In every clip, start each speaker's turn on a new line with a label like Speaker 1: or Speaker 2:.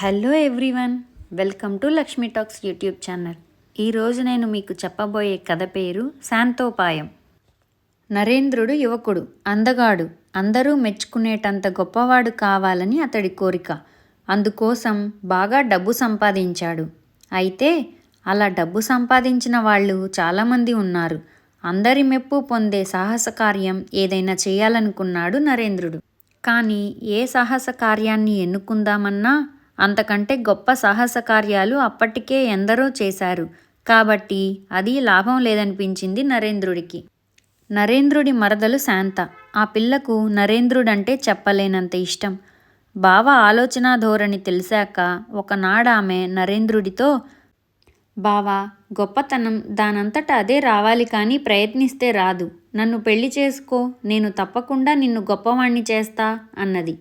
Speaker 1: Hello everyone, welcome to Lakshmi talks YouTube channel. ఈరోజు నేను మీకు చెప్పబోయే కథ పేరు శాంతోపాయం. నరేంద్రుడు యువకుడు, అందగాడు, అందరూ మెచ్చుకునేటంత గొప్పవాడు కావాలని అతడి కోరిక. అందుకోసం బాగా డబ్బు సంపాదించాడు. అయితే అలా డబ్బు సంపాదించిన వాళ్ళు చాలామంది ఉన్నారు. అందరి మెప్పు పొందే సాహస కార్యం ఏదైనా చేయాలనుకున్నాడు నరేంద్రుడు. కానీ ఏ సాహస కార్యాన్ని ఎన్నుకుందామన్నా అంతకంటే గొప్ప సాహస కార్యాలు అప్పటికే ఎందరో చేశారు. కాబట్టి అది లాభం లేదనిపించింది నరేంద్రుడికి. నరేంద్రుడి మరదలు శాంత. ఆ పిల్లకు నరేంద్రుడంటే చెప్పలేనంత ఇష్టం. బావ ఆలోచనా ధోరణి తెలిసాక ఒకనాడామె నరేంద్రుడితో, బావా, గొప్పతనం దానంతట అదే రావాలి కానీ ప్రయత్నిస్తే రాదు. నన్ను పెళ్లి చేసుకో, నేను తప్పకుండా నిన్ను గొప్పవాణ్ణి చేస్తా అన్నది.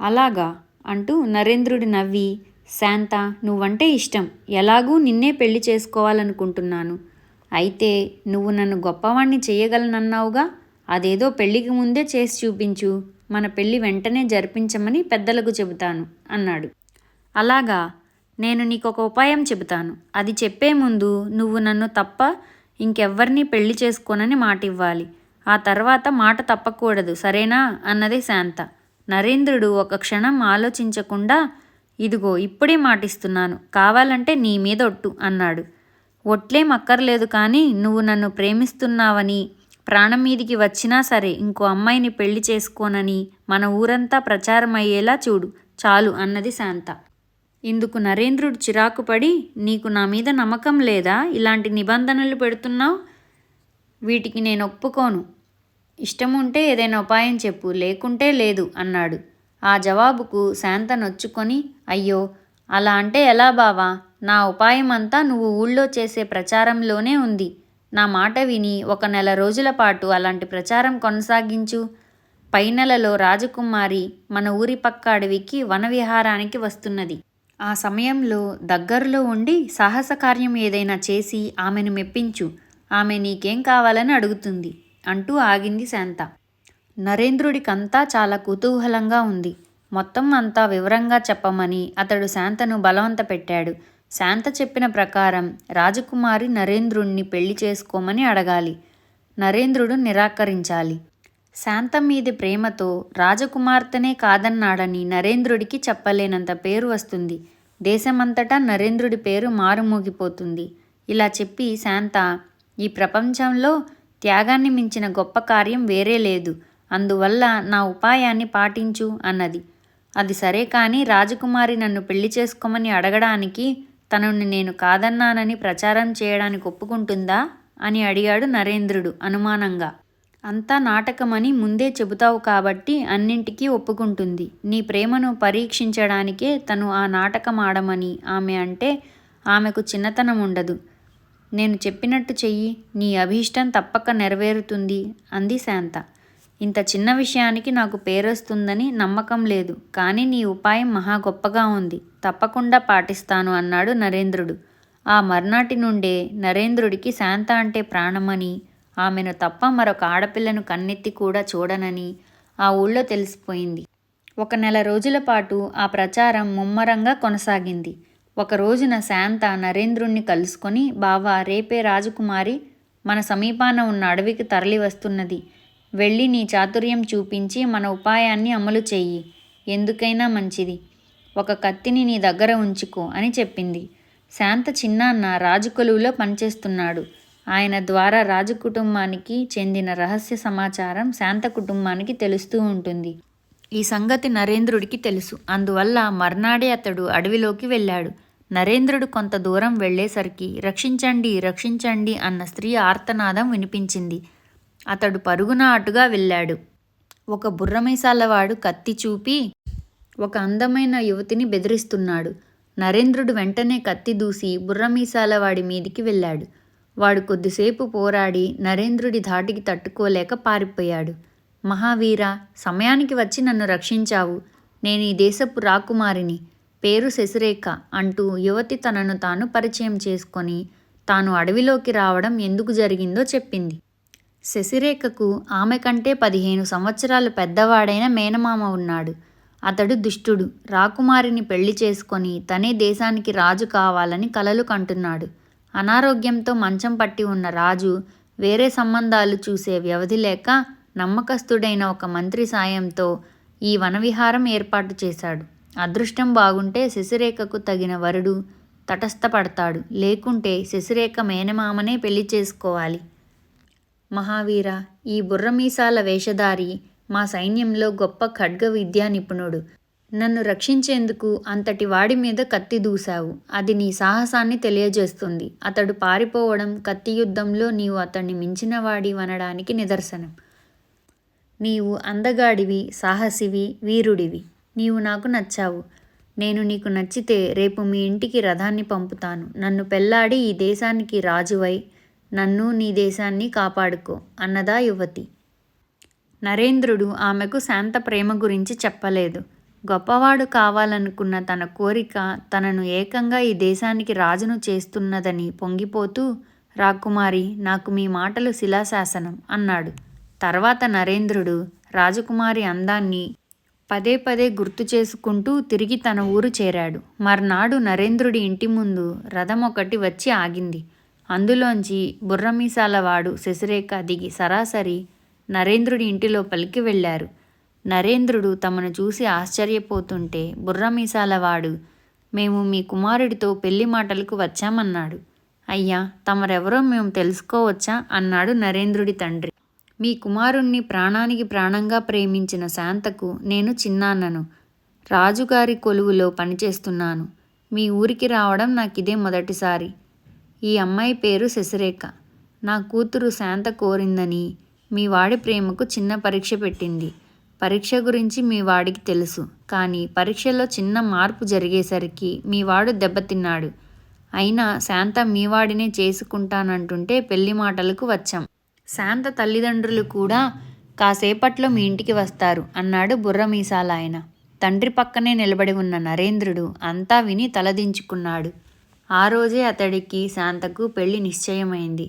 Speaker 1: అలాగా అంటూ నరేంద్రుడి నవ్వి, శాంత, నువ్వంటే ఇష్టం, ఎలాగూ నిన్నే పెళ్లి చేసుకోవాలనుకుంటున్నాను. అయితే నువ్వు నన్ను గొప్పవాణ్ణి చేయగలనన్నావుగా, అదేదో పెళ్లికి ముందే చేసి చూపించు. మన పెళ్లి వెంటనే జరిపించమని పెద్దలకు చెబుతాను అన్నాడు. అలాగా, నేను నీకొక ఉపాయం చెబుతాను. అది చెప్పే ముందు నువ్వు నన్ను తప్ప ఇంకెవ్వరినీ పెళ్లి చేసుకోనని మాటివ్వాలి. ఆ తర్వాత మాట తప్పకూడదు, సరేనా అన్నది శాంత. నరేంద్రుడు ఒక క్షణం ఆలోచించకుండా, ఇదిగో ఇప్పుడే మాటిస్తున్నాను, కావాలంటే నీ మీద ఒట్టు అన్నాడు. ఒట్లేం అక్కర్లేదు, కానీ నువ్వు నన్ను ప్రేమిస్తున్నావని, ప్రాణం మీదికి వచ్చినా సరే ఇంకో అమ్మాయిని పెళ్లి చేసుకోనని మన ఊరంతా ప్రచారం అయ్యేలా చూడు చాలు అన్నది శాంత. ఇందుకు నరేంద్రుడు చిరాకుపడి, నీకు నా మీద నమ్మకం లేదా? ఇలాంటి నిబంధనలు పెడుతున్నావు, వీటికి నేను ఒప్పుకోను. ఇష్టముంటే ఏదైనా ఉపాయం చెప్పు, లేకుంటే లేదు అన్నాడు. ఆ జవాబుకు శాంత నొచ్చుకొని, అయ్యో, అలా అంటే ఎలా బావా? నా ఉపాయం అంతా నువ్వు ఊళ్ళో చేసే ప్రచారంలోనే ఉంది. నా మాట విని 1 నెల రోజుల పాటు అలాంటి ప్రచారం కొనసాగించు. పై నెలలో రాజకుమారి మన ఊరి పక్క అడవికి వనవిహారానికి వస్తున్నది. ఆ సమయంలో దగ్గరలో ఉండి సాహస కార్యం ఏదైనా చేసి ఆమెను మెప్పించు. ఆమె నీకేం కావాలని అడుగుతుంది అంటూ ఆగింది శాంత. నరేంద్రుడికంతా చాలా కుతూహలంగా ఉంది. మొత్తం అంతా వివరంగా చెప్పమని అతడు శాంతను బలవంత పెట్టాడు. శాంత చెప్పిన ప్రకారం రాజకుమారి నరేంద్రుణ్ణి పెళ్లి చేసుకోమని అడగాలి. నరేంద్రుడు నిరాకరించాలి. శాంత మీది ప్రేమతో రాజకుమార్తెనే కాదన్నాడని నరేంద్రుడికి చెప్పలేనంత పేరు వస్తుంది. దేశమంతటా నరేంద్రుడి పేరు మారుమోగిపోతుంది. ఇలా చెప్పి శాంత, ఈ ప్రపంచంలో త్యాగాన్ని మించిన గొప్ప కార్యం వేరే లేదు. అందువల్ల నా ఉపాయాన్ని పాటించు అన్నది. అది సరే, కానీ రాజకుమారి నన్ను పెళ్లి చేసుకోమని అడగడానికి, తనని నేను కాదన్నానని ప్రచారం చేయడానికి ఒప్పుకుంటుందా అని అడిగాడు నరేంద్రుడు అనుమానంగా. అంతా నాటకమని ముందే చెబుతావు కాబట్టి అన్నింటికీ ఒప్పుకుంటుంది. నీ ప్రేమను పరీక్షించడానికే తను ఆ నాటకం ఆడమని ఆమె అంటే ఆమెకు చిన్నతనం ఉండదు. నేను చెప్పినట్టు చెయ్యి, నీ అభీష్టం తప్పక నెరవేరుతుంది అంది శాంత. ఇంత చిన్న విషయానికి నాకు పేరొస్తుందని నమ్మకం లేదు, కానీ నీ ఉపాయం మహా గొప్పగా ఉంది, తప్పకుండా పాటిస్తాను అన్నాడు నరేంద్రుడు. ఆ మర్నాటి నుండే నరేంద్రుడికి శాంత అంటే ప్రాణమని, ఆమెను తప్ప మరొక ఆడపిల్లను కన్నెత్తి కూడా చూడనని ఆ ఊళ్ళో తెలిసిపోయింది. 1 నెల రోజుల పాటు ఆ ప్రచారం ముమ్మరంగా కొనసాగింది. ఒక రోజున శాంత నరేంద్రుణ్ణి కలుసుకొని, బావా, రేపే రాజకుమారి మన సమీపాన ఉన్న అడవికి తరలి వస్తున్నది. వెళ్ళి నీ చాతుర్యం చూపించి మన ఉపాయాన్ని అమలు చెయ్యి. ఎందుకైనా మంచిది. ఒక కత్తిని నీ దగ్గర ఉంచుకో అని చెప్పింది. శాంత చిన్నాన్న రాజుకొలువులో పనిచేస్తున్నాడు. ఆయన ద్వారా రాజకుటుంబానికి చెందిన రహస్య సమాచారం శాంత కుటుంబానికి తెలుస్తూ ఉంటుంది. ఈ సంగతి నరేంద్రుడికి తెలుసు. అందువల్ల మర్నాడే అతడు అడవిలోకి వెళ్ళాడు. నరేంద్రుడు కొంత దూరం వెళ్ళేసరికి రక్షించండి, రక్షించండి అన్న స్త్రీ ఆర్తనాదం వినిపించింది. అతడు పరుగున అటుగా వెళ్ళాడు. ఒక బుర్రమీసాలవాడు కత్తి చూపి ఒక అందమైన యువతిని బెదిరిస్తున్నాడు. నరేంద్రుడు వెంటనే కత్తి దూసి బుర్రమీసాలవాడి మీదికి వెళ్ళాడు. వాడు కొద్దిసేపు పోరాడి నరేంద్రుడి ధాటికి తట్టుకోలేక పారిపోయాడు. మహావీరా, సమయానికి వచ్చి నన్ను రక్షించావు. నేను ఈ దేశపు రాకుమారిని, పేరు శశిరేఖ అంటూ యువతి తనను తాను పరిచయం చేసుకొని తాను అడవిలోకి రావడం ఎందుకు జరిగిందో చెప్పింది. శశిరేఖకు ఆమె కంటే 15 సంవత్సరాలు పెద్దవాడైన మేనమామ ఉన్నాడు. అతడు దుష్టుడు. రాకుమారిని పెళ్లి చేసుకొని తనే దేశానికి రాజు కావాలని కలలు కంటున్నాడు. అనారోగ్యంతో మంచం పట్టి ఉన్న రాజు వేరే సంబంధాలు చూసే వ్యవధి లేక నమ్మకస్తుడైన ఒక మంత్రి సాయంతో ఈ వనవిహారం ఏర్పాటు చేశాడు. అదృష్టం బాగుంటే శశిరేఖకు తగిన వరుడు తటస్థపడతాడు. లేకుంటే శశిరేఖ మేనమామనే పెళ్లి చేసుకోవాలి. మహావీర, ఈ బుర్రమీసాల వేషధారి మా సైన్యంలో గొప్ప ఖడ్గ విద్యా నిపుణుడు. నన్ను రక్షించేందుకు అంతటి వాడి మీద కత్తి దూశావు. అది నీ సాహసాన్ని తెలియజేస్తుంది. అతడు పారిపోవడం కత్తి యుద్ధంలో నీవు అతన్ని మించినవాడివనడానికి నిదర్శనం. నీవు అందగాడివి, సాహసివి, వీరుడివి. నీవు నాకు నచ్చావు. నేను నీకు నచ్చితే రేపు మీ ఇంటికి రథాన్ని పంపుతాను. నన్ను పెళ్లాడి ఈ దేశానికి రాజువై నన్ను నీ దేశాన్ని కాపాడుకో అన్నదా యువతి. నరేంద్రుడు ఆమెకు శాంత ప్రేమ గురించి చెప్పలేదు. గొప్పవాడు కావాలనుకున్న తన కోరిక తనను ఏకంగా ఈ దేశానికి రాజును చేస్తున్నదని పొంగిపోతూ, రాకుమారి, నాకు మీ మాటలు శిలాశాసనం అన్నాడు. తర్వాత నరేంద్రుడు రాజకుమారి అందాన్ని పదే పదే గుర్తు చేసుకుంటూ తిరిగి తన ఊరు చేరాడు. మర్నాడు నరేంద్రుడి ఇంటి ముందు రథం ఒకటి వచ్చి ఆగింది. అందులోంచి బుర్రమీసాలవాడు శశిరేఖ దిగి సరాసరి నరేంద్రుడి ఇంటి లోపలికి వెళ్ళారు. నరేంద్రుడు తమను చూసి ఆశ్చర్యపోతుంటే బుర్రమీసాలవాడు, మేము మీ కుమారుడితో పెళ్లి మాటలకు వచ్చామన్నాడు. అయ్యా, తమరెవరో మేము తెలుసుకోవచ్చా అన్నాడు నరేంద్రుడి తండ్రి. మీ కుమారుణ్ణి ప్రాణానికి ప్రాణంగా ప్రేమించిన శాంతకు నేను చిన్నాన్నను. రాజుగారి కొలువులో పనిచేస్తున్నాను. మీ ఊరికి రావడం నాకిదే మొదటిసారి. ఈ అమ్మాయి పేరు శశిరేఖ. నా కూతురు శాంత కోరిందని మీ వాడి ప్రేమకు చిన్న పరీక్ష పెట్టింది. పరీక్ష గురించి మీ వాడికి తెలుసు. కానీ పరీక్షలో చిన్న మార్పు జరిగేసరికి మీ వాడు దెబ్బతిన్నాడు. అయినా శాంత మీ వాడినే చేసుకుంటానంటుంటే పెళ్లి మాటలకు వచ్చాం. శాంత తల్లిదండ్రులు కూడా కాసేపట్లో మీ ఇంటికి వస్తారు అన్నాడు బుర్రమీసాలాయన. తండ్రి పక్కనే నిలబడి ఉన్న నరేంద్రుడు అంతా విని తలదించుకున్నాడు. ఆ రోజే అతడికి శాంతకు పెళ్లి నిశ్చయమైంది.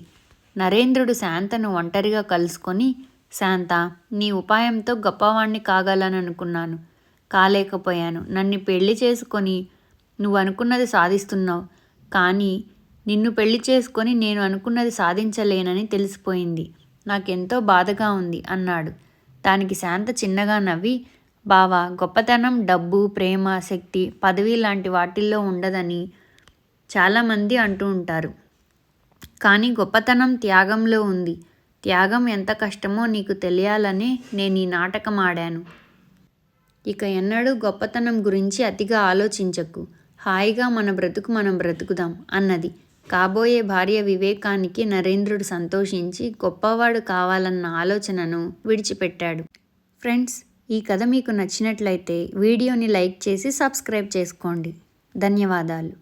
Speaker 1: నరేంద్రుడు శాంతను ఒంటరిగా కలుసుకొని, శాంత, నీ ఉపాయంతో గొప్పవాణ్ణి కాగలననుకున్నాను. కాలేకపోయాను. నన్ను పెళ్లి చేసుకొని నువ్వు అనుకున్నది సాధిస్తున్నావు. కానీ నిన్ను పెళ్లి చేసుకొని నేను అనుకున్నది సాధించలేనని తెలిసిపోయింది. నాకెంతో బాధగా ఉంది అన్నాడు. దానికి శాంత చిన్నగా నవ్వి, బావా, గొప్పతనం డబ్బు, ప్రేమ, శక్తి, పదవి లాంటి వాటిల్లో ఉండదని చాలామంది అంటూ ఉంటారు. కానీ గొప్పతనం త్యాగంలో ఉంది. త్యాగం ఎంత కష్టమో నీకు తెలియాలనే నేను ఈ నాటకం ఆడాను. ఇక ఎన్నడూ గొప్పతనం గురించి అతిగా ఆలోచించకు. హాయిగా మన బ్రతుకు మనం బ్రతుకుదాం అన్నది. కాబోయే భార్య వివేకానికి నరేంద్రుడు సంతోషించి గొప్పవాడు కావాలన్న ఆలోచనను విడిచిపెట్టాడు. ఫ్రెండ్స్, ఈ కథ మీకు నచ్చినట్లయితే వీడియోని లైక్ చేసి సబ్స్క్రైబ్ చేసుకోండి. ధన్యవాదాలు.